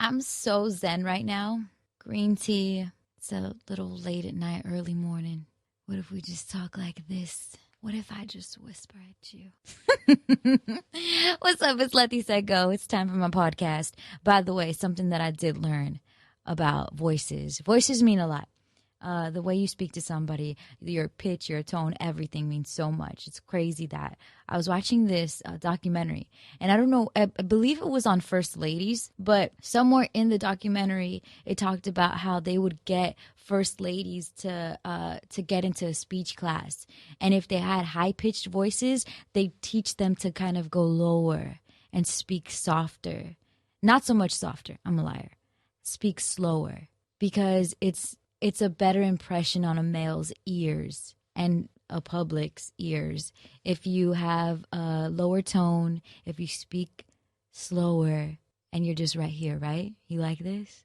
I'm so zen right now. Green tea. It's a little late at night, early morning. What if we just talk like this? What if I just whisper at you? What's up? It's Letty Said Go. It's time for my podcast. By the way, something that I did learn about voices. Voices mean a lot. The way you speak to somebody, your pitch, your tone, everything means so much. It's crazy that I was watching this documentary, and I don't know, I believe it was on First Ladies, but somewhere in the documentary, it talked about how they would get First Ladies to get into a speech class, and if they had high-pitched voices, they teach them to kind of go lower and speak softer. Not so much softer, I'm a liar. Speak slower, because it's a better impression on a male's ears and a public's ears if you have a lower tone, if you speak slower, and you're just right here, right? You like this?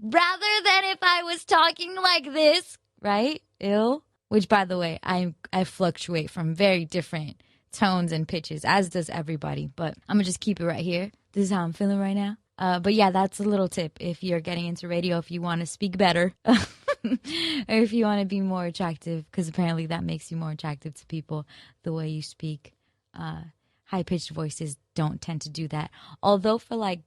Rather than if I was talking like this, right? Ew. Which, by the way, I fluctuate from very different tones and pitches, as does everybody. But I'm going to just keep it right here. This is how I'm feeling right now. But yeah, that's a little tip if you're getting into radio, if you want to speak better. Or if you want to be more attractive, because apparently that makes you more attractive to people, the way you speak. High-pitched voices don't tend to do that. Although for like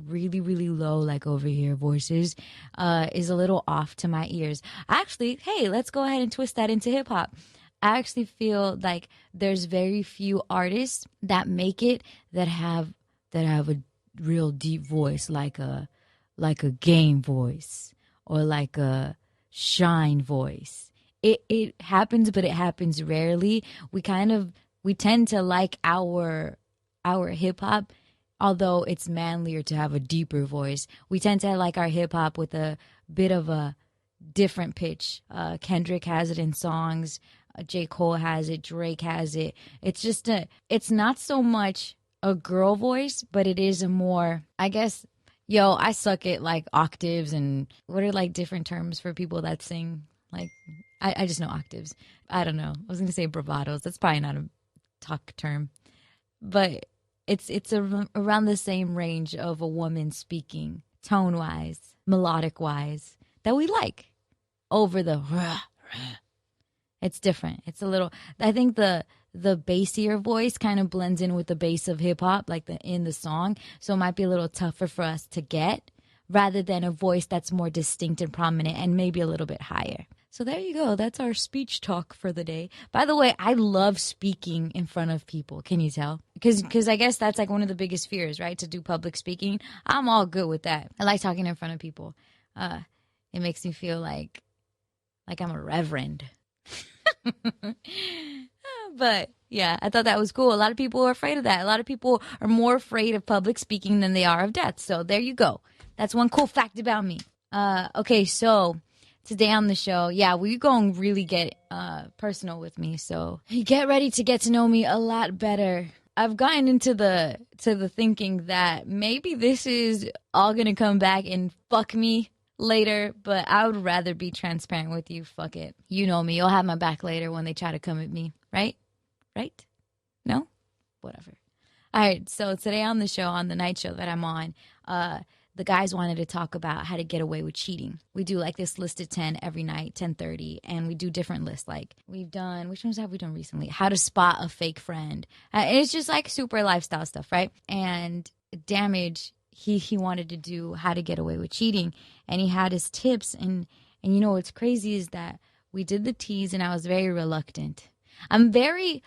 really, really low, like over here voices, is a little off to my ears. Actually, hey, let's go ahead and twist that into hip-hop. I actually feel like there's very few artists that make it that have a real deep voice, like a Game voice. Or like a Shine voice. It happens, but it happens rarely. We tend to like our hip hop, although it's manlier to have a deeper voice. We tend to like our hip hop with a bit of a different pitch. Kendrick has it in songs. J. Cole has it. Drake has it. It's not so much a girl voice, but it is a more, I guess. Yo, I suck at like octaves and what are like different terms for people that sing? Like, I just know octaves. I don't know. I was going to say bravados. That's probably not a talk term. But it's around the same range of a woman speaking tone-wise, melodic-wise, that we like over the It's different. It's a little, I think the bassier voice kind of blends in with the bass of hip hop, like in the song. So it might be a little tougher for us to get rather than a voice that's more distinct and prominent and maybe a little bit higher. So there you go. That's our speech talk for the day. By the way, I love speaking in front of people. Can you tell? Because I guess that's like one of the biggest fears, right? To do public speaking. I'm all good with that. I like talking in front of people. It makes me feel like I'm a reverend. But yeah, I thought that was cool. A lot of people are afraid of that. A lot of people are more afraid of public speaking than they are of death. So there you go. That's one cool fact about me. Okay, so today on the show, yeah, we're going to really get personal with me. So get ready to get to know me a lot better. I've gotten into the thinking that maybe this is all going to come back and fuck me later, but I would rather be transparent with you. Fuck it. You know me. You'll have my back later when they try to come at me. Right? No? Whatever. All right. So today on the show, on the night show that I'm on, the guys wanted to talk about how to get away with cheating. We do like this list of 10 every night, 10:30, and we do different lists. Like we've done, which ones have we done recently? How to spot a fake friend. It's just like super lifestyle stuff, right? And Damage, he wanted to do how to get away with cheating, and he had his tips. And you know what's crazy is that we did the tease, and I was very reluctant. I'm very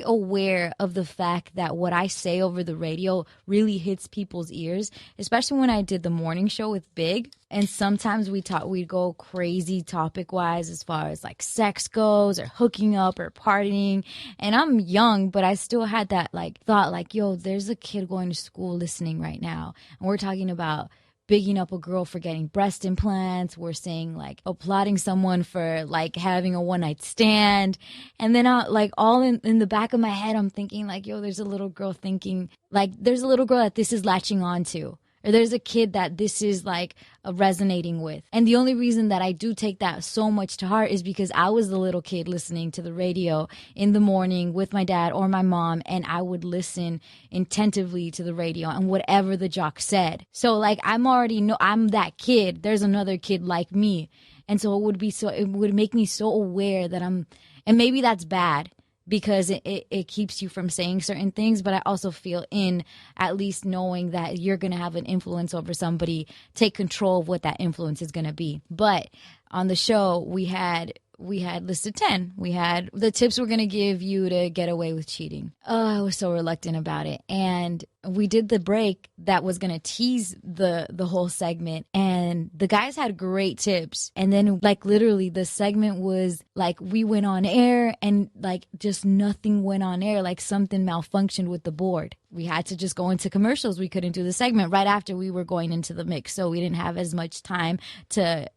aware of the fact that what I say over the radio really hits people's ears, especially when I did the morning show with Big. And sometimes we'd go crazy topic wise as far as like sex goes or hooking up or partying. And I'm young, but I still had that like thought like, yo, there's a kid going to school listening right now. And we're talking about bigging up a girl for getting breast implants. We're saying like applauding someone for like having a one-night stand. And then like all in the back of my head, I'm thinking like, yo, there's a little girl that this is latching on to. or there's a kid that this is like resonating with. And the only reason that I do take that so much to heart is because I was the little kid listening to the radio in the morning with my dad or my mom, and I would listen attentively to the radio and whatever the jock said. So like I'm that kid. There's another kid like me. And so it would make me so aware that and maybe that's bad, because it keeps you from saying certain things. But I also feel in at least knowing that you're going to have an influence over somebody, take control of what that influence is going to be. But on the show, we had listed 10. We had the tips we're going to give you to get away with cheating. Oh, I was so reluctant about it. And we did the break that was going to tease the whole segment. And the guys had great tips. And then like literally the segment was like we went on air and like just nothing went on air. Like something malfunctioned with the board. We had to just go into commercials. We couldn't do the segment right after we were going into the mix. So we didn't have as much time to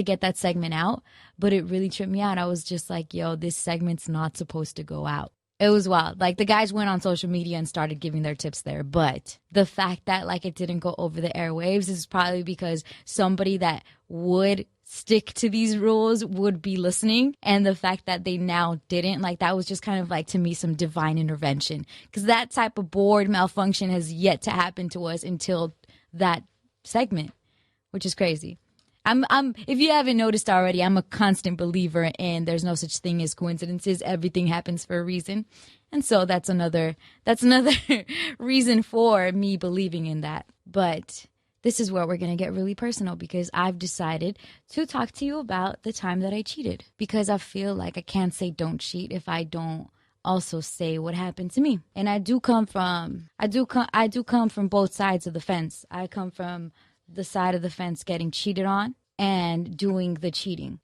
get that segment out, but it really tripped me out. I was just like, yo, this segment's not supposed to go out. It was wild. Like the guys went on social media and started giving their tips there, but the fact that like it didn't go over the airwaves is probably because somebody that would stick to these rules would be listening, and the fact that they now didn't, like that was just kind of like to me some divine intervention, because that type of board malfunction has yet to happen to us until that segment, which is crazy. If you haven't noticed already, I'm a constant believer in there's no such thing as coincidences. Everything happens for a reason. And so that's another reason for me believing in that. But this is where we're going to get really personal, because I've decided to talk to you about the time that I cheated, because I feel like I can't say don't cheat if I don't also say what happened to me. And I do come from both sides of the fence. I come from the side of the fence getting cheated on and doing the cheating.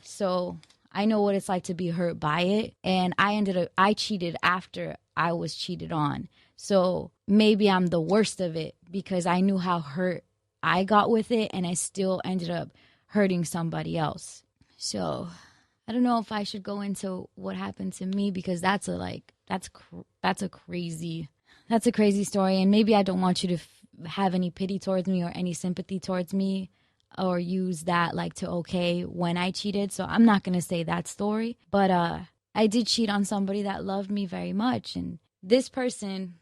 So I know what it's like to be hurt by it. And I cheated after I was cheated on. So maybe I'm the worst of it, because I knew how hurt I got with it, and I still ended up hurting somebody else. So I don't know if I should go into what happened to me, because that's a crazy story. And maybe I don't want you to have any pity towards me or any sympathy towards me, or use that like to okay when I cheated. So I'm not going to say that story, but I did cheat on somebody that loved me very much. And this person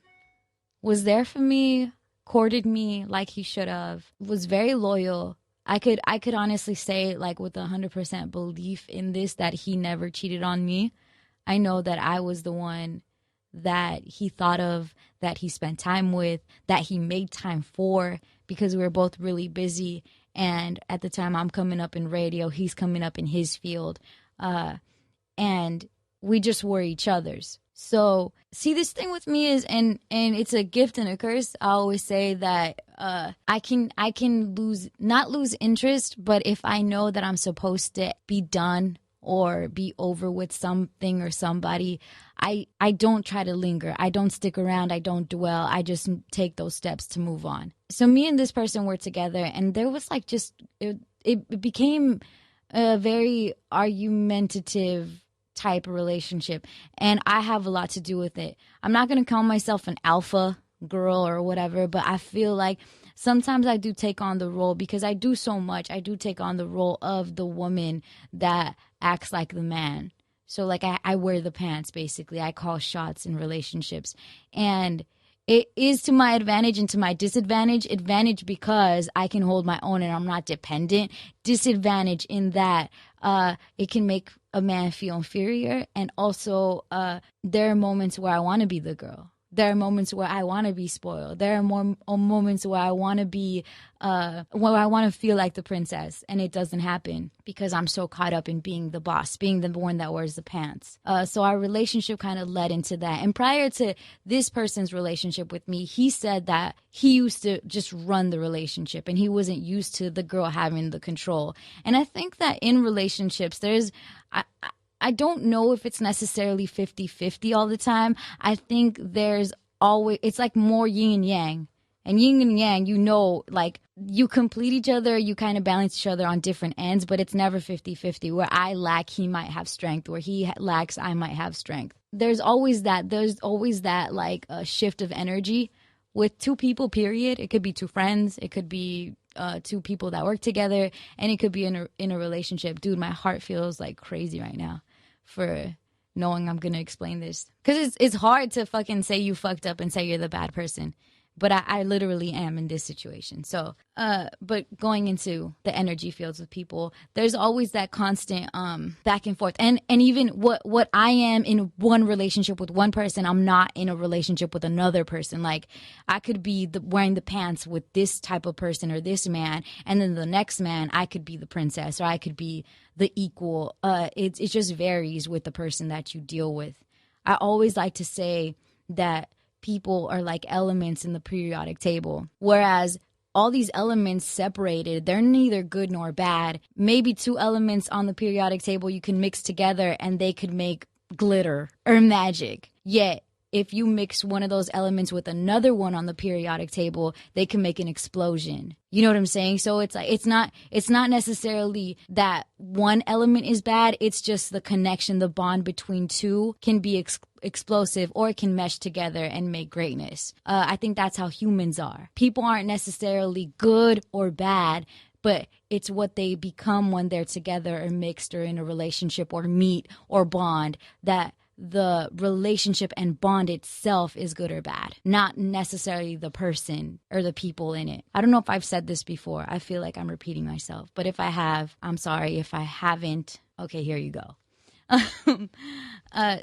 was there for me, courted me like he should have, was very loyal. I could honestly say like with 100% belief in this, that he never cheated on me. I know that I was the one that he thought of, that he spent time with, that he made time for, because we were both really busy. And at the time I'm coming up in radio, he's coming up in his field. And we just were each other's. So see, this thing with me is, and it's a gift and a curse. I always say that I can not lose interest, but if I know that I'm supposed to be done or be over with something or somebody, I don't try to linger. I don't stick around. I don't dwell. I just take those steps to move on. So me and this person were together, and there was like just, it became a very argumentative type of relationship, and I have a lot to do with it. I'm not going to call myself an alpha girl or whatever, but I feel like sometimes I do take on the role, because I do so much. I do take on the role of the woman that acts like the man. So like I wear the pants, basically. I call shots in relationships. And it is to my advantage and to my disadvantage. Advantage because I can hold my own and I'm not dependent. Disadvantage in that it can make a man feel inferior. And also there are moments where I want to be the girl. There are moments where I want to be spoiled. There are more moments where I want to be, where I want to feel like the princess, and it doesn't happen because I'm so caught up in being the boss, being the one that wears the pants. So our relationship kind of led into that. And prior to this person's relationship with me, he said that he used to just run the relationship and he wasn't used to the girl having the control. And I think that in relationships, I don't know if it's necessarily 50-50 all the time. I think there's always, it's like more yin and yang. And yin and yang, you know, like you complete each other, you kind of balance each other on different ends, but it's never 50-50. Where I lack, he might have strength. Where he lacks, I might have strength. There's always that like a shift of energy with two people, period. It could be two friends. It could be two people that work together, and it could be in a relationship. Dude, my heart feels like crazy right now for knowing I'm gonna explain this, because it's hard to fucking say you fucked up and say you're the bad person, but I literally am in this situation. So but going into the energy fields with people, there's always that constant back and forth, and even what I am in one relationship with one person, I'm not in a relationship with another person. Like, I could be wearing the pants with this type of person or this man, and then the next man I could be the princess, or I could be the equal. It just varies with the person that you deal with. I always like to say that people are like elements in the periodic table, whereas all these elements separated, they're neither good nor bad. Maybe two elements on the periodic table you can mix together and they could make glitter or magic. Yet if you mix one of those elements with another one on the periodic table, they can make an explosion. You know what I'm saying? So it's like, it's not necessarily that one element is bad. It's just the connection, the bond between two can be explosive, or it can mesh together and make greatness. I think that's how humans are. People aren't necessarily good or bad, but it's what they become when they're together or mixed or in a relationship or meet or bond, that the relationship and bond itself is good or bad, not necessarily the person or the people in it. I don't know if I've said this before. I feel like I'm repeating myself, but if I have, I'm sorry. If I haven't, okay, here you go.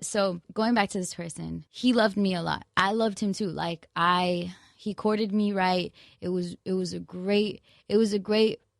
So going back to this person, he loved me a lot. I loved him too. Like, he courted me right. It was a great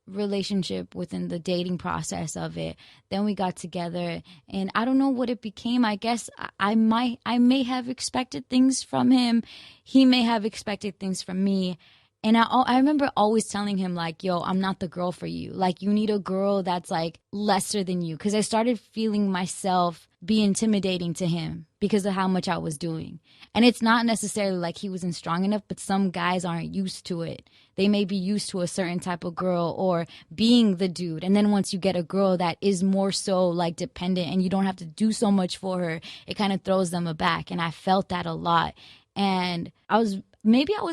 relationship within the dating process of it. Then we got together, and I don't know what it became. I guess I may have expected things from him. He may have expected things from me. And I remember always telling him, like, yo, I'm not the girl for you. Like, you need a girl that's, like, lesser than you. Because I started feeling myself be intimidating to him because of how much I was doing. And it's not necessarily like he wasn't strong enough, but some guys aren't used to it. They may be used to a certain type of girl or being the dude. And then once you get a girl that is more so, like, dependent and you don't have to do so much for her, it kind of throws them aback. And I felt that a lot. And I was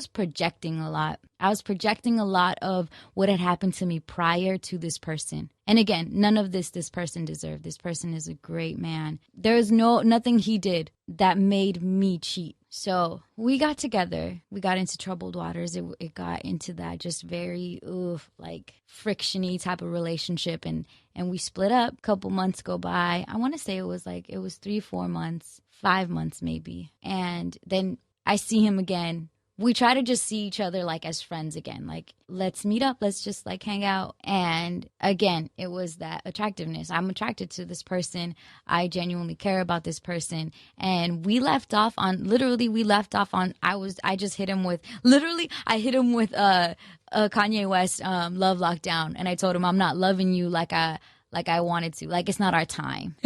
projecting a lot. I was projecting a lot of what had happened to me prior to this person. And again, none of this person deserved. This person is a great man. There is nothing he did that made me cheat. So we got together. We got into troubled waters. It got into that just very, like, friction-y type of relationship. And we split up. A couple months go by. I want to say it was 3-4 months, 5 months maybe. And then I see him again. We try to just see each other, like, as friends again. Like, let's meet up. Let's just, like, hang out. And again, it was that attractiveness. I'm attracted to this person. I genuinely care about this person. And I just hit him with, I hit him with Kanye West Love Lockdown. And I told him, I'm not loving you like I wanted to. Like, it's not our time.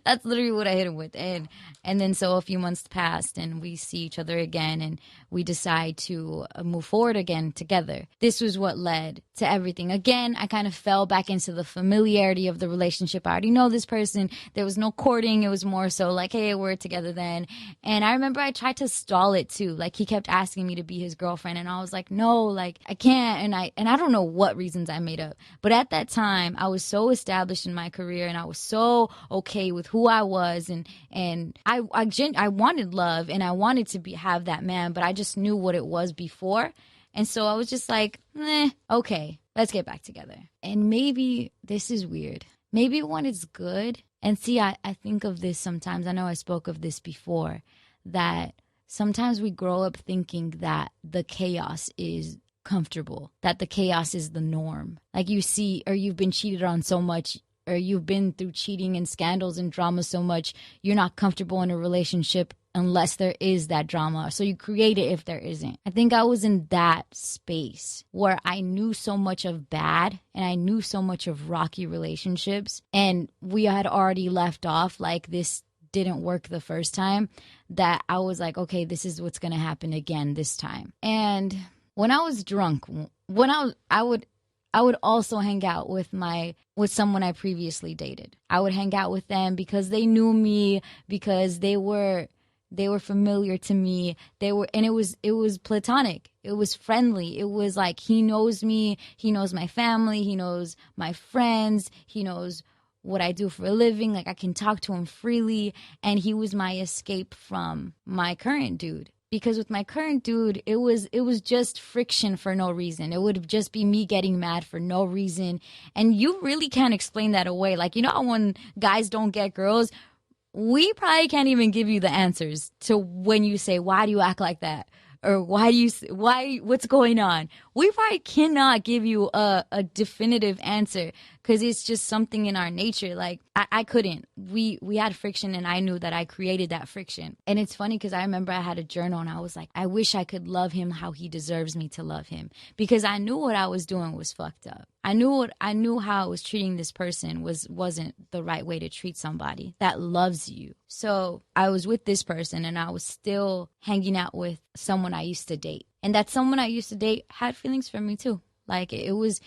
That's literally what I hit him with. And then so a few months passed and we see each other again and we decide to move forward again together. This was what led to everything. Again, I kind of fell back into the familiarity of the relationship. I already know this person. There was no courting. It was more so like, hey, we're together then. And I remember I tried to stall it too. Like, he kept asking me to be his girlfriend and I was like, no, like, I can't. And I don't know what reasons I made up. But at that time, I was so established in my career and I was so okay with who I was, and I wanted love and I wanted to have that man, but I just knew what it was before. And so I was just like, okay, let's get back together. And maybe this is weird. Maybe when it's good, and see, I think of this sometimes. I know I spoke of this before, that sometimes we grow up thinking that the chaos is comfortable, that the chaos is the norm. Like, you see, or you've been cheated on so much, or you've been through cheating and scandals and drama so much, you're not comfortable in a relationship unless there is that drama. So you create it if there isn't. I think I was in that space where I knew so much of bad and I knew so much of rocky relationships, and we had already left off, like, this didn't work the first time, that I was like, okay, this is what's going to happen again this time. And when I was drunk, I would also hang out with someone I previously dated. I would hang out with them because they knew me, because they were They were familiar to me. And it was platonic. It was friendly. It was like, he knows me. He knows my family. He knows my friends. He knows what I do for a living. Like, I can talk to him freely. And he was my escape from my current dude. Because with my current dude, it was just friction for no reason. It would just be me getting mad for no reason. And you really can't explain that away. Like, you know how when guys don't get girls, we probably can't even give you the answers to when you say, why do you act like that? Or what's going on? We probably cannot give you a definitive answer because it's just something in our nature. Like, I couldn't. We had friction, and I knew that I created that friction. And it's funny because I remember I had a journal, and I was like, I wish I could love him how he deserves me to love him, because I knew what I was doing was fucked up. I knew how I was treating this person wasn't the right way to treat somebody that loves you. So I was with this person, and I was still hanging out with someone I used to date. And that someone I used to date had feelings for me too. Like, it was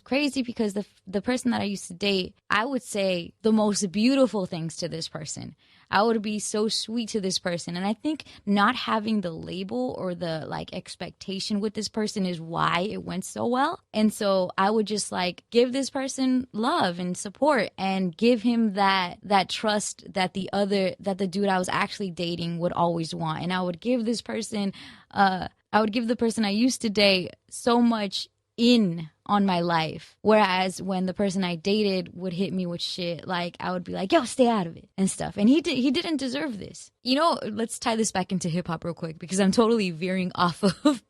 crazy because the person that I used to date, I would say the most beautiful things to this person. I would be so sweet to this person. And I think not having the label or the like expectation with this person is why it went so well. And so I would just like give this person love and support and give him that trust that the dude I was actually dating would always want. And I would give this person, the person I used to date so much on my life. Whereas when the person I dated would hit me with shit, like, I would be like, yo, stay out of it and stuff. And he didn't deserve this. You know, let's tie this back into hip hop real quick because I'm totally veering off of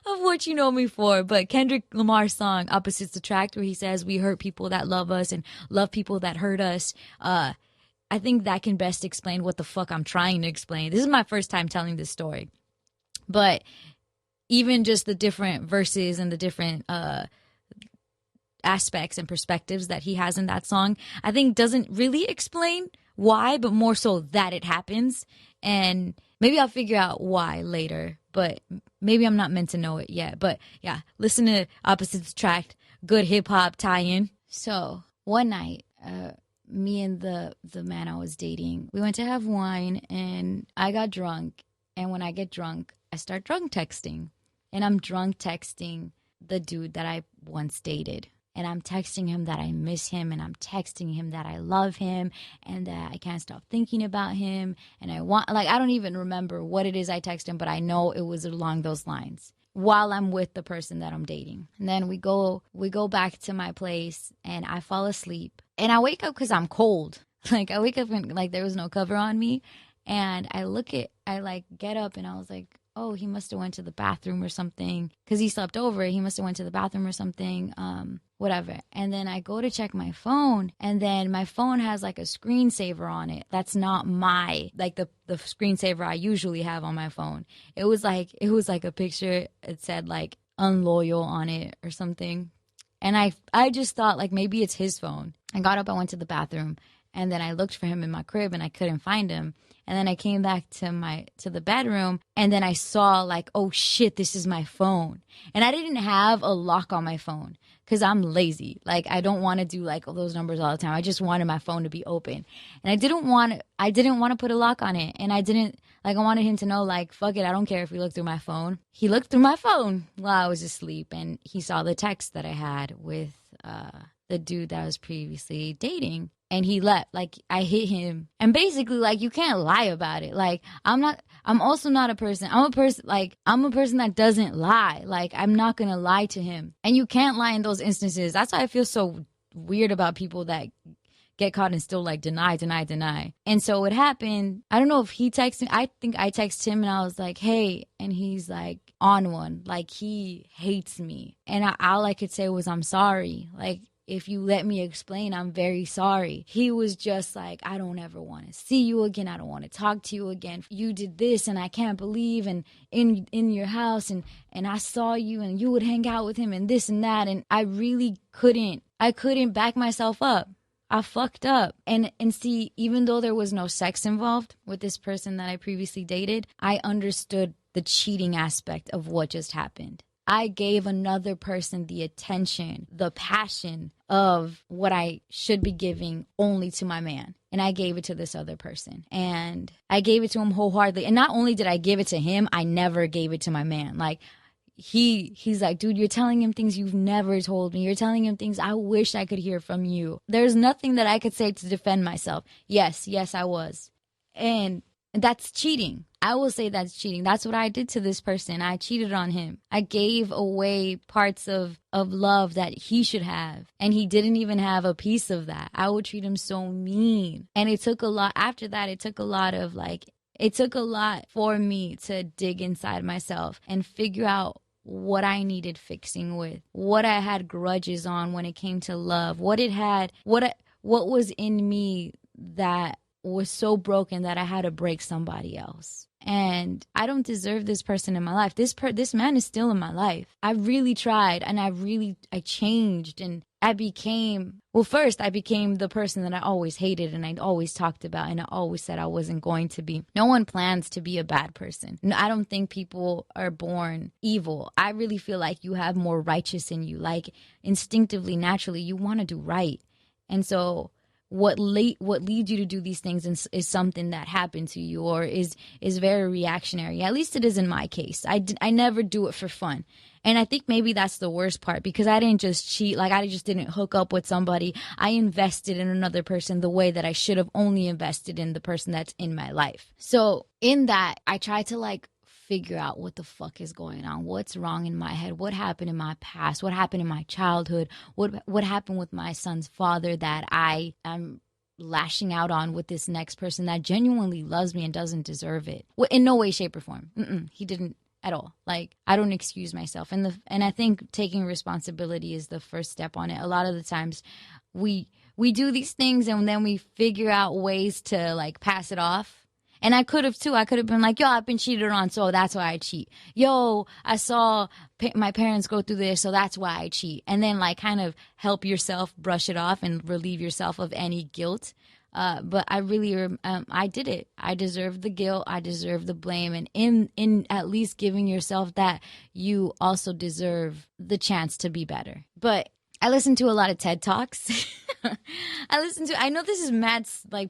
what you know me for. But Kendrick Lamar's song Opposites Attract, where he says we hurt people that love us and love people that hurt us. I think that can best explain what the fuck I'm trying to explain. This is my first time telling this story. But even just the different verses and the different aspects and perspectives that he has in that song, I think doesn't really explain why, but more so that it happens. And maybe I'll figure out why later, but maybe I'm not meant to know it yet. But yeah, listen to Opposites Attract, good hip hop tie-in. So one night, me and the man I was dating, we went to have wine, and I got drunk. And when I get drunk, I start drunk texting. And I'm drunk texting the dude that I once dated. And I'm texting him that I miss him. And I'm texting him that I love him. And that I can't stop thinking about him. And I don't even remember what it is I text him. But I know it was along those lines while I'm with the person that I'm dating. And then we go back to my place. And I fall asleep. And I wake up because I'm cold. Like, I wake up and like there was no cover on me. And I get up and I was like, oh, he must have went to the bathroom or something because he slept over. He must have went to the bathroom or something, whatever. And then I go to check my phone, and then my phone has like a screensaver on it. That's not the screensaver I usually have on my phone. It was like a picture. It said like unloyal on it or something. And I just thought like maybe it's his phone. I got up, I went to the bathroom, and then I looked for him in my crib and I couldn't find him. And then I came back to the bedroom, and then I saw like, oh shit, this is my phone. And I didn't have a lock on my phone because I'm lazy. Like, I don't want to do like all those numbers all the time. I just wanted my phone to be open. And I didn't want to put a lock on it. And I wanted him to know, like, fuck it, I don't care if he looked through my phone. He looked through my phone while I was asleep, and he saw the text that I had with the dude that I was previously dating. And he left. Like, I hit him. And basically, like, you can't lie about it. Like, I'm also not a person. I'm a person that doesn't lie. Like, I'm not going to lie to him. And you can't lie in those instances. That's why I feel so weird about people that get caught and still, like, deny. And so it happened. I don't know if he texted me. I think I texted him, and I was like, hey. And he's like, on one. Like, he hates me. And all I could say was, I'm sorry. Like, if you let me explain, I'm very sorry. He was just like, I don't ever want to see you again. I don't want to talk to you again. You did this, and I can't believe, and in your house, and I saw you, and you would hang out with him, and this and that. And I really couldn't back myself up. I fucked up. And see, even though there was no sex involved with this person that I previously dated, I understood the cheating aspect of what just happened. I gave another person the attention, the passion of what I should be giving only to my man. And I gave it to this other person. And I gave it to him wholeheartedly. And not only did I give it to him, I never gave it to my man. Like, he's like, dude, you're telling him things you've never told me. You're telling him things I wish I could hear from you. There's nothing that I could say to defend myself. Yes, I was. And that's cheating. I will say that's cheating. That's what I did to this person. I cheated on him. I gave away parts of love that he should have. And he didn't even have a piece of that. I would treat him so mean. And it took a lot. After that, it took a lot for me to dig inside myself and figure out what I needed fixing with, what I had grudges on when it came to love, what was in me that was so broken that I had to break somebody else. And I don't deserve this person in my life. This man is still in my life. I really tried, and I changed, and I became the person that I always hated and I always talked about and I always said I wasn't going to be. No one plans to be a bad person. I don't think people are born evil. I really feel like you have more righteous in you. Like, instinctively, naturally, you want to do right. And so what leads you to do these things is something that happened to you or is very reactionary. At least it is in my case. I never do it for fun. And I think maybe that's the worst part, because I didn't just cheat. Like, I just didn't hook up with somebody. I invested in another person the way that I should have only invested in the person that's in my life. So in that, I tried to figure out what the fuck is going on. What's wrong in my head? What happened in my past? What happened in my childhood? What happened with my son's father that I am lashing out on with this next person that genuinely loves me and doesn't deserve it? In no way, shape, or form. He didn't at all. Like, I don't excuse myself. And I think taking responsibility is the first step on it. A lot of the times we do these things and then we figure out ways to pass it off. And I could have too. I could have been like, yo, I've been cheated on, so that's why I cheat. Yo, I saw my parents go through this, so that's why I cheat. And then kind of help yourself brush it off and relieve yourself of any guilt. But I really, I did it. I deserve the guilt. I deserve the blame. And in at least giving yourself that, you also deserve the chance to be better. But I listen to a lot of TED Talks. I know this is mad,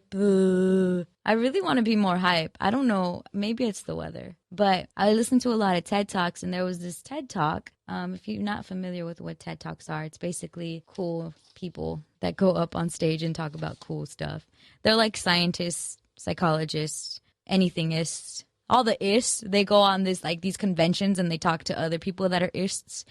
boo. I really want to be more hype. I don't know. Maybe it's the weather. But I listen to a lot of TED Talks, and there was this TED Talk. If you're not familiar with what TED Talks are, it's basically cool people that go up on stage and talk about cool stuff. They're like scientists, psychologists, anythingists. All the ists, they go on these conventions and they talk to other people that are ists,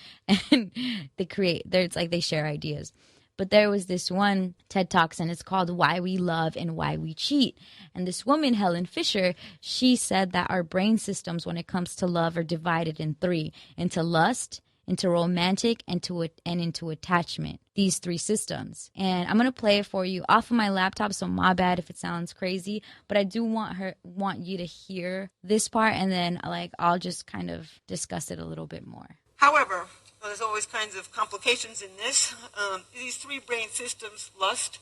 and they share ideas. But there was this one TED Talks, and it's called Why We Love and Why We Cheat. And this woman, Helen Fisher, she said that our brain systems when it comes to love are divided in three: into lust, into romantic, and into attachment. These three systems. And I'm going to play it for you off of my laptop, so my bad if it sounds crazy. But I do want you to hear this part, and then I'll just kind of discuss it a little bit more. However, there's always kinds of complications in this. These three brain systems, lust,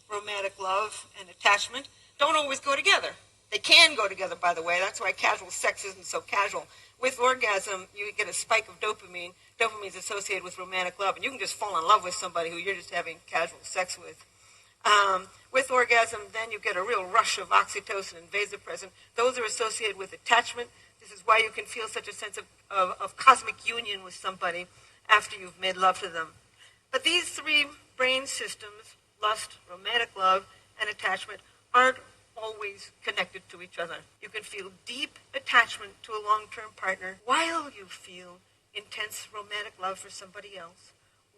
romantic love, and attachment, don't always go together. They can go together, by the way. That's why casual sex isn't so casual. With orgasm, you get a spike of dopamine. Dopamine is associated with romantic love, and you can just fall in love with somebody who you're just having casual sex with. With orgasm, then you get a real rush of oxytocin and vasopressin. Those are associated with attachment. This is why you can feel such a sense of cosmic union with somebody after you've made love to them. But these three brain systems, lust, romantic love, and attachment, aren't always connected to each other. You can feel deep attachment to a long-term partner while you feel intense romantic love for somebody else,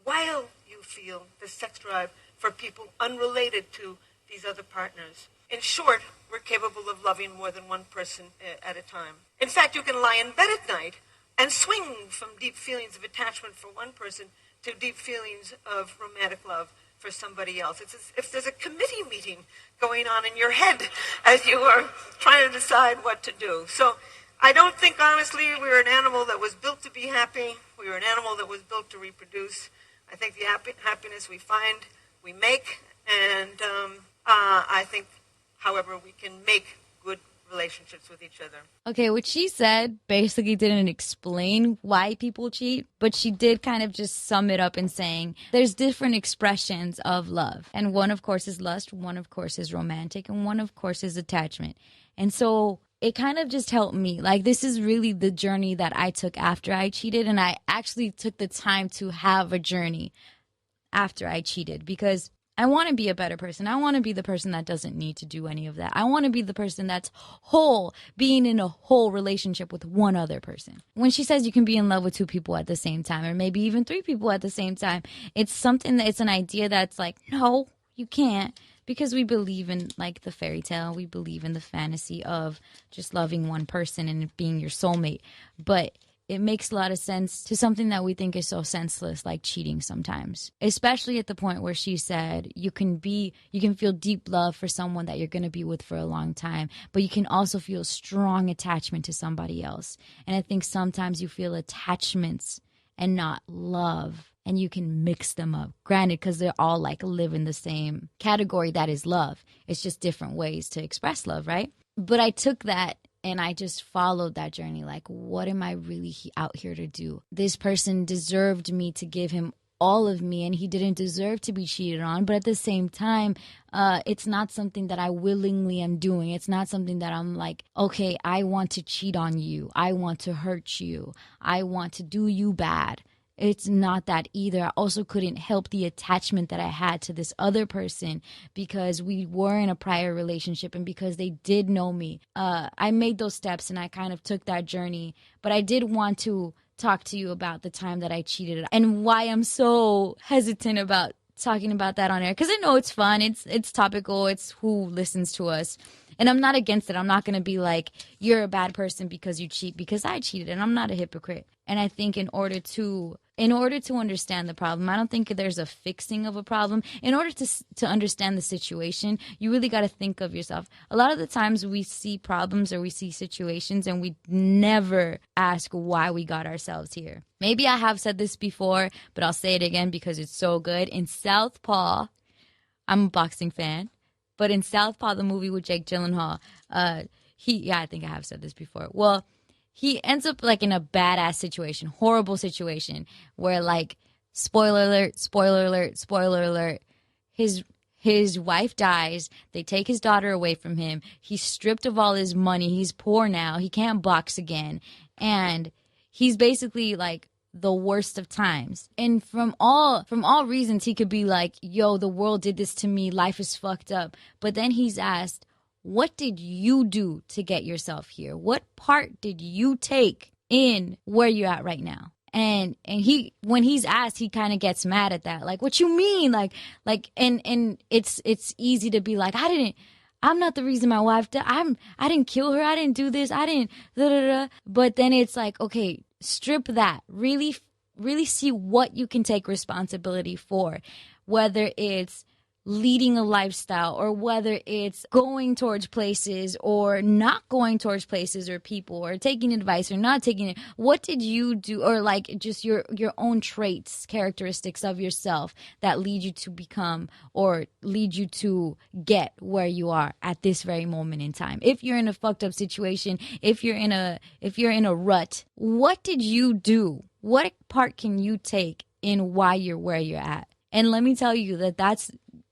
while you feel the sex drive for people unrelated to these other partners. In short, we're capable of loving more than one person at a time. In fact, you can lie in bed at night and swing from deep feelings of attachment for one person to deep feelings of romantic love for somebody else. It's as if there's a committee meeting going on in your head as you are trying to decide what to do. So I don't think, honestly, we were an animal that was built to be happy. We were an animal that was built to reproduce. I think the happiness we find, we make. And I think, however, we can make good relationships with each other. Okay, what she said basically didn't explain why people cheat, but she did kind of just sum it up in saying there's different expressions of love. And one, of course, is lust, one, of course, is romantic, and one, of course, is attachment. And so it kind of just helped me. Like, this is really the journey that I took after I cheated, and I actually took the time to have a journey after I cheated because I want to be a better person. I want to be the person that doesn't need to do any of that. I want to be the person that's whole, being in a whole relationship with one other person. When she says you can be in love with two people at the same time, or maybe even three people at the same time, it's something that it's an idea that's like, no, you can't. Because we believe in like the fairy tale. We believe in the fantasy of just loving one person and it being your soulmate. But it makes a lot of sense to something that we think is so senseless, like cheating sometimes. Especially at the point where she said you can feel deep love for someone that you're going to be with for a long time, but you can also feel strong attachment to somebody else. And I think sometimes you feel attachments and not love, and you can mix them up. Granted, because they're all like live in the same category that is love. It's just different ways to express love, right? But I took that and I just followed that journey. Like, what am I really out here to do? This person deserved me to give him all of me, and he didn't deserve to be cheated on. But at the same time, it's not something that I willingly am doing. It's not something that I'm like, okay, I want to cheat on you. I want to hurt you. I want to do you bad. It's not that either. I also couldn't help the attachment that I had to this other person because we were in a prior relationship and because they did know me. I made those steps and I kind of took that journey. But I did want to talk to you about the time that I cheated and why I'm so hesitant about talking about that on air. Because I know it's fun. It's topical. It's who listens to us. And I'm not against it. I'm not going to be like, you're a bad person because you cheat, because I cheated and I'm not a hypocrite. And I think in order to understand the problem, I don't think there's a fixing of a problem. In order to understand the situation, you really got to think of yourself. A lot of the times we see problems or we see situations and we never ask why we got ourselves here. Maybe I have said this before, but I'll say it again because it's so good. In Southpaw, I'm a boxing fan, but in Southpaw, the movie with Jake Gyllenhaal, I think I have said this before. Well, he ends up like in a badass situation, horrible situation where like, spoiler alert, spoiler alert, spoiler alert, his wife dies. They take his daughter away from him. He's stripped of all his money. He's poor now. He can't box again. And he's basically like the worst of times. And from all reasons, he could be like, yo, the world did this to me. Life is fucked up. But then he's asked, what did you do to get yourself here? What part did you take in where you're at right now? And he, when he's asked, he kind of gets mad at that. Like, what you mean? And it's easy to be like, I'm not the reason my wife died. I didn't kill her. I didn't do this. I didn't, da, da, da. But then it's like, okay, strip that. Really, really see what you can take responsibility for, whether it's leading a lifestyle or whether it's going towards places or not going towards places or people or taking advice or not taking it. What did you do? Or like just your own traits, characteristics of yourself that lead you to become or lead you to get where you are at this very moment in time. If you're in a fucked up situation, if you're in a rut, what did you do? What part can you take in why you're where you're at? And let me tell you that's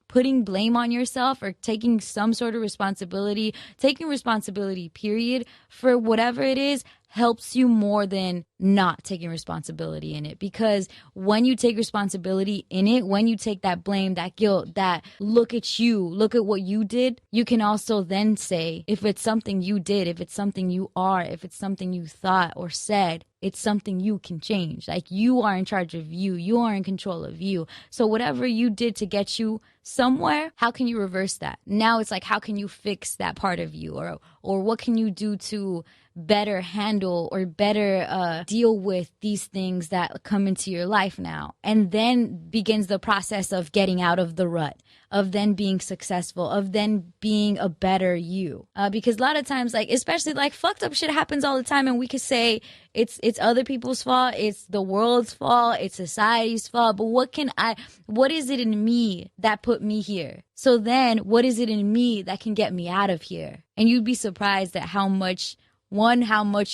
putting blame on yourself or taking some sort of responsibility, taking responsibility, period, for whatever it is, helps you more than not taking responsibility in it. Because when you take responsibility in it, when you take that blame, that guilt, that look at you, look at what you did, you can also then say, if it's something you did, if it's something you are, if it's something you thought or said, it's something you can change. Like, you are in charge of you. You are in control of you. So whatever you did to get you somewhere, how can you reverse that? Now it's like, how can you fix that part of you? Or what can you do to better handle or better deal with these things that come into your life now. And then begins the process of getting out of the rut, of then being successful, of then being a better you. Because a lot of times, like, especially like fucked up shit happens all the time, and we could say it's other people's fault, it's the world's fault, it's society's fault. But what is it in me that put me here? So then what is it in me that can get me out of here? And you'd be surprised at how much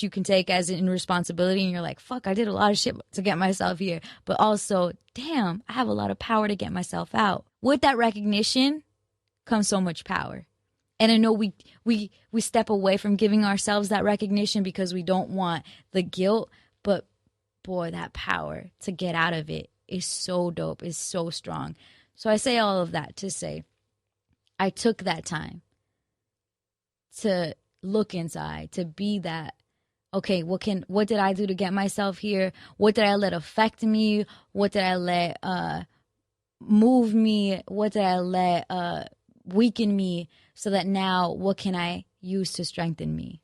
you can take as in responsibility, and you're like, fuck, I did a lot of shit to get myself here. But also, damn, I have a lot of power to get myself out. With that recognition comes so much power. And I know we step away from giving ourselves that recognition because we don't want the guilt. But boy, that power to get out of it is so dope, is so strong. So I say all of that to say, I took that time to look inside, to be that, okay, what did I do to get myself here? What did I let affect me? What did I let move me? What did I let weaken me? So that now, what can I use to strengthen me?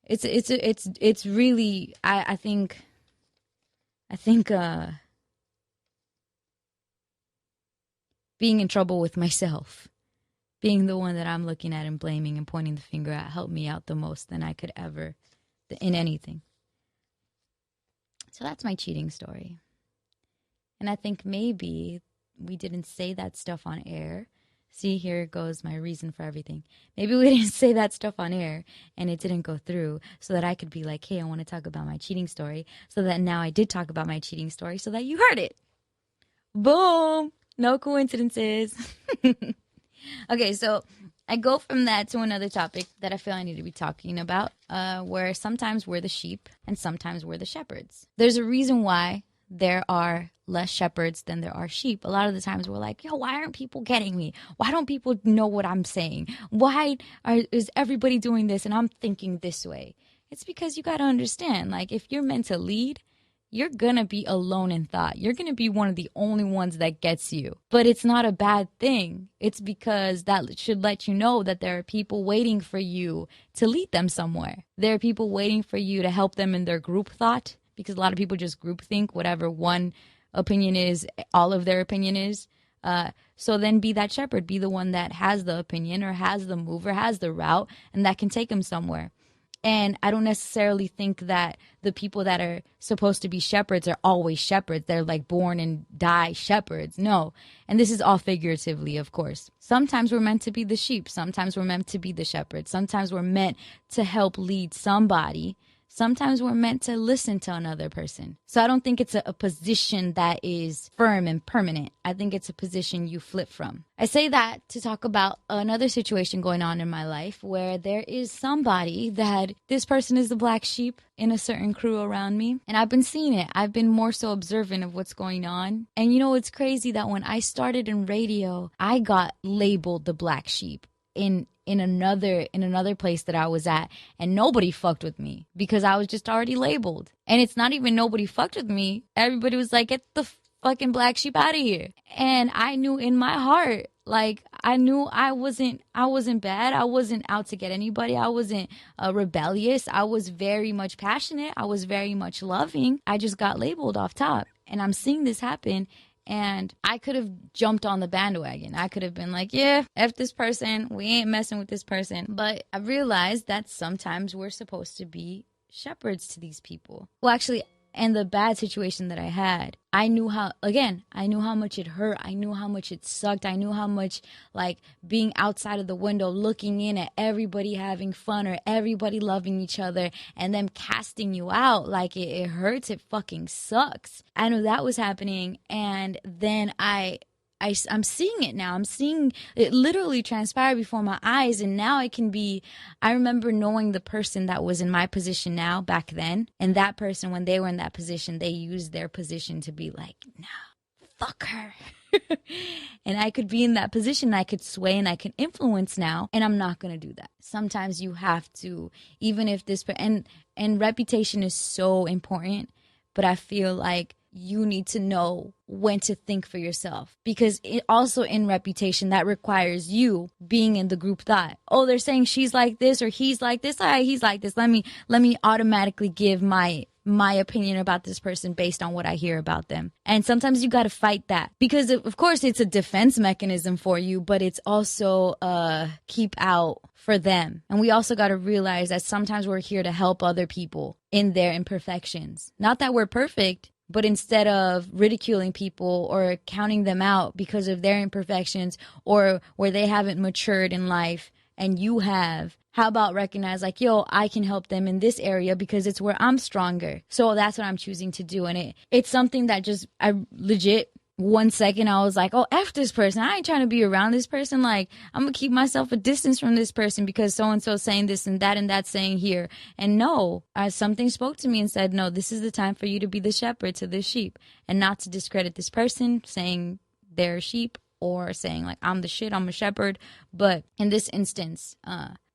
It's really, I think being in trouble with myself, being the one that I'm looking at and blaming and pointing the finger at, helped me out the most than I could ever in anything. So that's my cheating story. And I think maybe we didn't say that stuff on air. See, here goes my reason for everything. Maybe we didn't say that stuff on air and it didn't go through, so that I could be like, hey, I want to talk about my cheating story, so that now I did talk about my cheating story so that you heard it. Boom. No coincidences. Okay, so I go from that to another topic that I feel I need to be talking about, where sometimes we're the sheep and sometimes we're the shepherds. There's a reason why there are less shepherds than there are sheep. A lot of the times we're like, yo, why aren't people getting me? Why don't people know what I'm saying? Why is everybody doing this and I'm thinking this way? It's because you got to understand, like, if you're meant to lead, you're going to be alone in thought. You're going to be one of the only ones that gets you. But it's not a bad thing. It's because that should let you know that there are people waiting for you to lead them somewhere. There are people waiting for you to help them in their group thought, because a lot of people just group think whatever one opinion is, all of their opinion is. So then be that shepherd, be the one that has the opinion or has the move or has the route, and that can take them somewhere. And I don't necessarily think that the people that are supposed to be shepherds are always shepherds. They're like born and die shepherds. No. And this is all figuratively, of course. Sometimes we're meant to be the sheep. Sometimes we're meant to be the shepherd. Sometimes we're meant to help lead somebody. Sometimes we're meant to listen to another person. So I don't think it's a position that is firm and permanent. I think it's a position you flip from. I say that to talk about another situation going on in my life where there is somebody that this person is the black sheep in a certain crew around me. And I've been seeing it. I've been more so observant of what's going on. And you know, it's crazy that when I started in radio, I got labeled the black sheep in another place that I was at, and nobody fucked with me because I was just already labeled. And it's not even nobody fucked with me. Everybody was like, get the fucking black sheep out of here. And I knew in my heart, like, I knew I wasn't bad. I wasn't out to get anybody. I wasn't rebellious. I was very much passionate. I was very much loving. I just got labeled off top. And I'm seeing this happen. And I could have jumped on the bandwagon. I could have been like, yeah, F this person. We ain't messing with this person. But I realized that sometimes we're supposed to be shepherds to these people. Well, actually, and the bad situation that I had, I knew how much it hurt. I knew how much it sucked. I knew how much, like, being outside of the window, looking in at everybody having fun or everybody loving each other and them casting you out, like, it hurts. It fucking sucks. I know that was happening. And then I'm seeing it now. I'm seeing it literally transpire before my eyes. And now I remember knowing the person that was in my position now back then. And that person, when they were in that position, they used their position to be like, nah, fuck her. And I could be in that position. I could sway and I can influence now. And I'm not going to do that. Sometimes you have to, even if and reputation is so important. But I feel like you need to know when to think for yourself, because it also in reputation that requires you being in the group thought. Oh, they're saying she's like this or he's like this. All right, he's like this. Let me automatically give my opinion about this person based on what I hear about them. And sometimes you got to fight that, because of course it's a defense mechanism for you, but it's also keep out for them. And we also got to realize that sometimes we're here to help other people in their imperfections. Not that we're perfect, but instead of ridiculing people or counting them out because of their imperfections or where they haven't matured in life and you have, how about recognize like, yo, I can help them in this area because it's where I'm stronger. So that's what I'm choosing to do. And it's something that just, I legit, 1 second I was like, oh, F this person. I ain't trying to be around this person. Like, I'm going to keep myself a distance from this person because so-and-so saying this and that saying here. And no, something spoke to me and said, no, this is the time for you to be the shepherd to this sheep and not to discredit this person saying they're sheep or saying like, I'm the shit, I'm a shepherd. But in this instance,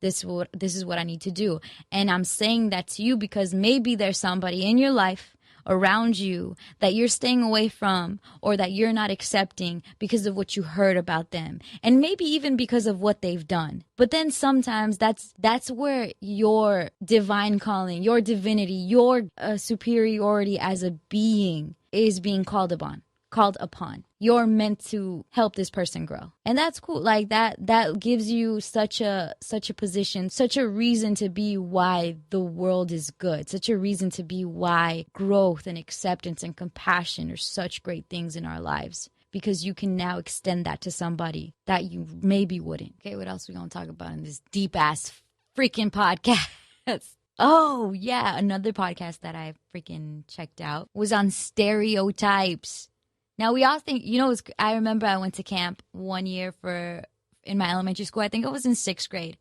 this is what I need to do. And I'm saying that to you because maybe there's somebody in your life around you that you're staying away from or that you're not accepting because of what you heard about them, and maybe even because of what they've done. But then sometimes that's where your divine calling, your divinity, your superiority as a being is being called upon. You're meant to help this person grow, and that's cool. Like that gives you such a position, such a reason to be why the world is good, such a reason to be why growth and acceptance and compassion are such great things in our lives, because you can now extend that to somebody that you maybe wouldn't. Okay, what else we gonna talk about in this deep ass freaking podcast? Oh yeah, another podcast that I freaking checked out was on stereotypes. Now, we all think, I remember I went to camp one year in my elementary school. I think it was in 6th grade.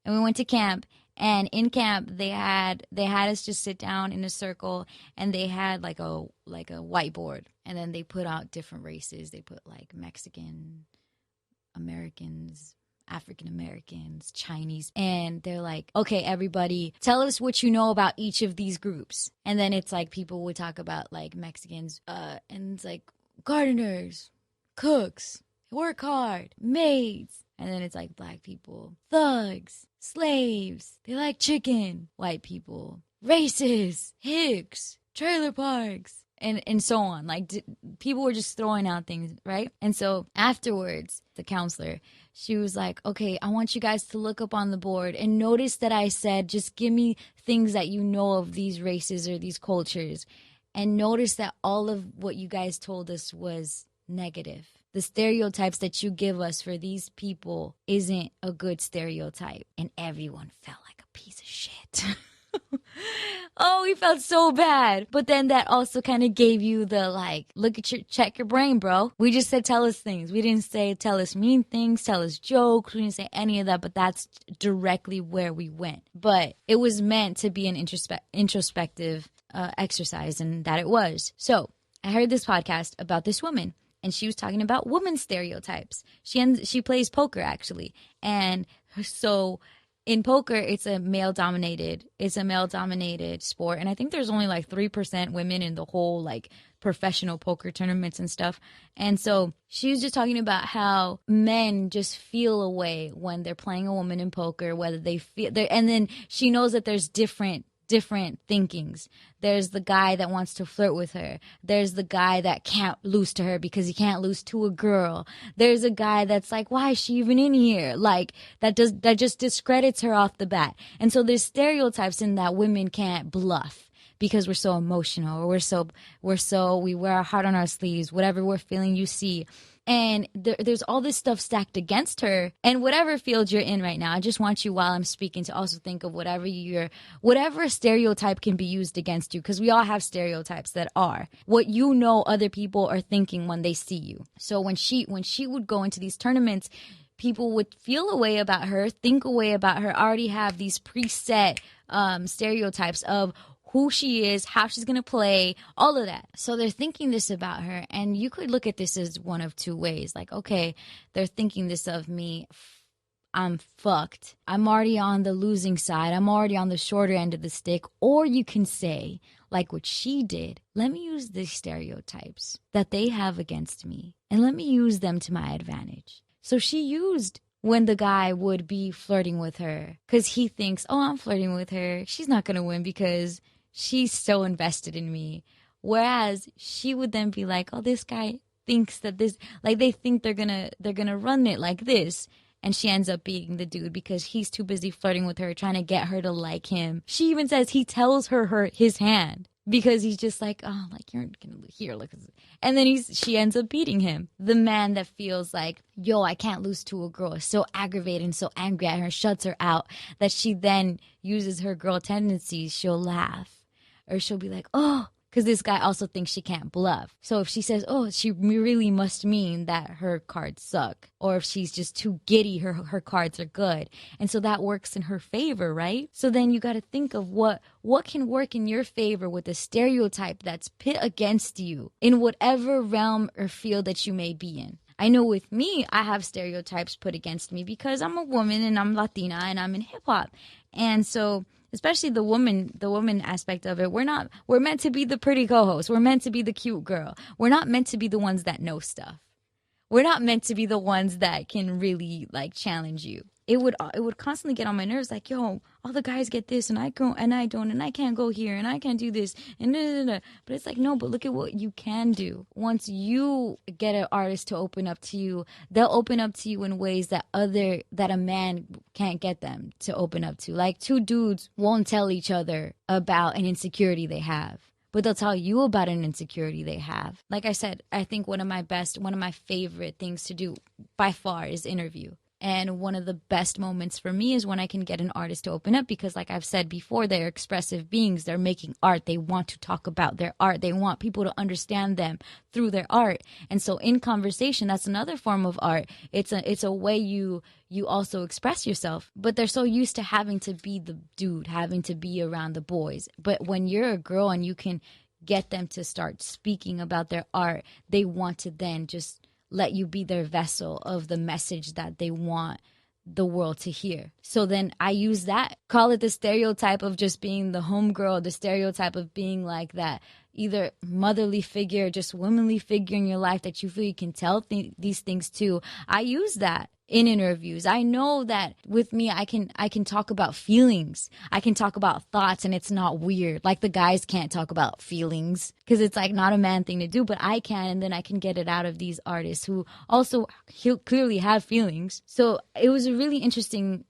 And we went to camp. And in camp, they had us just sit down in a circle. And they had like a whiteboard. And then they put out different races. They put like Mexican, Americans, African Americans, Chinese. And they're like, okay, everybody, tell us what you know about each of these groups. And then it's like people would talk about like Mexicans. And it's like, gardeners, cooks, work hard, maids. And then it's like black people, thugs, slaves, they like chicken, white people, races, hicks, trailer parks, and so on. Like people were just throwing out things, right? And so afterwards, the counselor, she was like, okay, I want you guys to look up on the board and notice that I said, just give me things that you know of these races or these cultures. And notice that all of what you guys told us was negative. The stereotypes that you give us for these people isn't a good stereotype. And everyone felt like a piece of shit. Oh, we felt so bad. But then that also kind of gave you the like, check your brain, bro. We just said tell us things. We didn't say tell us mean things, tell us jokes. We didn't say any of that, but that's directly where we went. But it was meant to be an introspective exercise, and that it was. So I heard this podcast about this woman, and she was talking about woman stereotypes. She plays poker, actually. And so in poker, it's a male-dominated sport. And I think there's only like 3% women in the whole like professional poker tournaments and stuff. And so she was just talking about how men just feel a way when they're playing a woman in poker, whether they feel there. And then she knows that there's different thinkings. There's the guy that wants to flirt with her. There's the guy that can't lose to her because he can't lose to a girl. There's a guy that's like, why is she even in here? Like that just discredits her off the bat. And so there's stereotypes in that women can't bluff because we're so emotional, or we wear our heart on our sleeves, whatever we're feeling, you see. And there's all this stuff stacked against her. And whatever field you're in right now, I just want you, while I'm speaking, to also think of whatever stereotype can be used against you, because we all have stereotypes that are what other people are thinking when they see you. So when she would go into these tournaments, people would feel a way about her, think a way about her, already have these preset stereotypes of who she is, how she's going to play, all of that. So they're thinking this about her. And you could look at this as one of two ways. Like, okay, they're thinking this of me. I'm fucked. I'm already on the losing side. I'm already on the shorter end of the stick. Or you can say, like what she did, let me use the stereotypes that they have against me and let me use them to my advantage. So she used when the guy would be flirting with her because he thinks, oh, I'm flirting with her. She's not going to win because she's so invested in me. Whereas she would then be like, oh, this guy thinks that this, like they think they're gonna run it like this. And she ends up beating the dude because he's too busy flirting with her, trying to get her to like him. She even says he tells her his hand because he's just like, oh, like you're gonna here, look. And then she ends up beating him. The man that feels like, yo, I can't lose to a girl, is so aggravated and so angry at her, shuts her out, that she then uses her girl tendencies. She'll laugh, or she'll be like, oh. Because this guy also thinks she can't bluff. So if she says, oh, she really must mean that her cards suck. Or if she's just too giddy, her cards are good. And so that works in her favor, right? So then you got to think of what can work in your favor with a stereotype that's pit against you in whatever realm or field that you may be in. I know with me, I have stereotypes put against me because I'm a woman and I'm Latina and I'm in hip hop. And so especially the woman aspect of it, we're meant to be the pretty co-host. We're meant to be the cute girl. We're not meant to be the ones that know stuff. We're not meant to be the ones that can really like challenge you. It would constantly get on my nerves, like, yo, all the guys get this and I don't, and I can't go here and I can't do this and da, da, da. But it's like, no, but look at what you can do. Once you get an artist to open up to you, they'll open up to you in ways that a man can't get them to open up to. Like two dudes won't tell each other about an insecurity they have, but they'll tell you about an insecurity they have. Like I said, I think one of my favorite things to do by far is interview. And one of the best moments for me is when I can get an artist to open up because, like I've said before, they're expressive beings. They're making art. They want to talk about their art. They want people to understand them through their art. And so in conversation, that's another form of art. It's a way you also express yourself. But they're so used to having to be the dude, having to be around the boys. But when you're a girl and you can get them to start speaking about their art, they want to then just let you be their vessel of the message that they want the world to hear. So then I use that, call it the stereotype of just being the homegirl, the stereotype of being like that either motherly figure, just womanly figure in your life that you feel you can tell these things to. I use that in interviews. I know that with me, I can talk about feelings. I can talk about thoughts and it's not weird. Like the guys can't talk about feelings because it's like not a man thing to do, but I can, and then I can get it out of these artists who also clearly have feelings. So it was a really interesting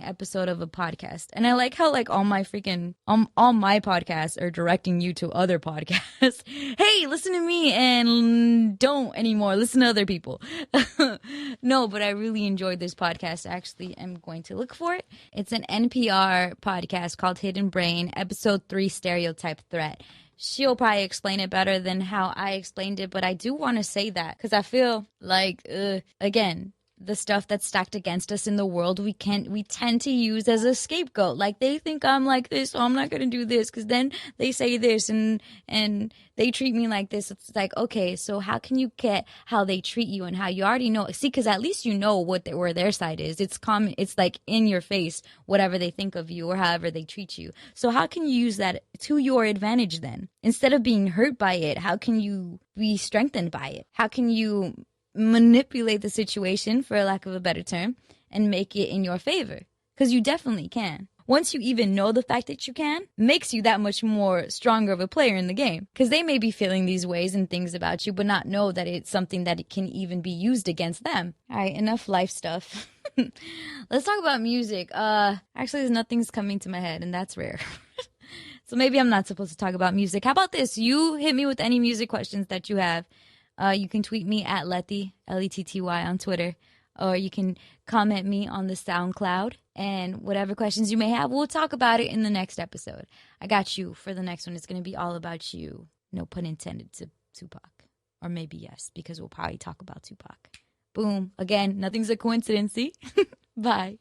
episode of a podcast. And I like how like all my podcasts are directing you to other podcasts. Hey, listen to me and don't anymore. Listen to other people. No, but I really enjoyed this podcast. I actually am going to look for it. It's an NPR podcast called Hidden Brain, episode 3, Stereotype Threat. She'll probably explain it better than how I explained it, but I do want to say that because I feel like, again, the stuff that's stacked against us in the world, we tend to use as a scapegoat. Like they think I'm like this, so I'm not going to do this because then they say this and they treat me like this. It's like, okay, so how can you get how they treat you and how you already know? See, because at least you know where their side is. It's common. It's like in your face, whatever they think of you or however they treat you. So how can you use that to your advantage then? Instead of being hurt by it, how can you be strengthened by it? How can you manipulate the situation, for lack of a better term, and make it in your favor? Because you definitely can. Once you even know the fact that you can, makes you that much more stronger of a player in the game. Because they may be feeling these ways and things about you, but not know that it's something that it can even be used against them. All right, enough life stuff. Let's talk about music. Actually, nothing's coming to my head, and that's rare. So maybe I'm not supposed to talk about music. How about this? You hit me with any music questions that you have. You can tweet me at Letty, Letty on Twitter, or you can comment me on the SoundCloud, and whatever questions you may have, we'll talk about it in the next episode. I got you for the next one. It's going to be all about you. No pun intended to Tupac. Or maybe yes, because we'll probably talk about Tupac. Boom. Again, nothing's a coincidence. See? Bye.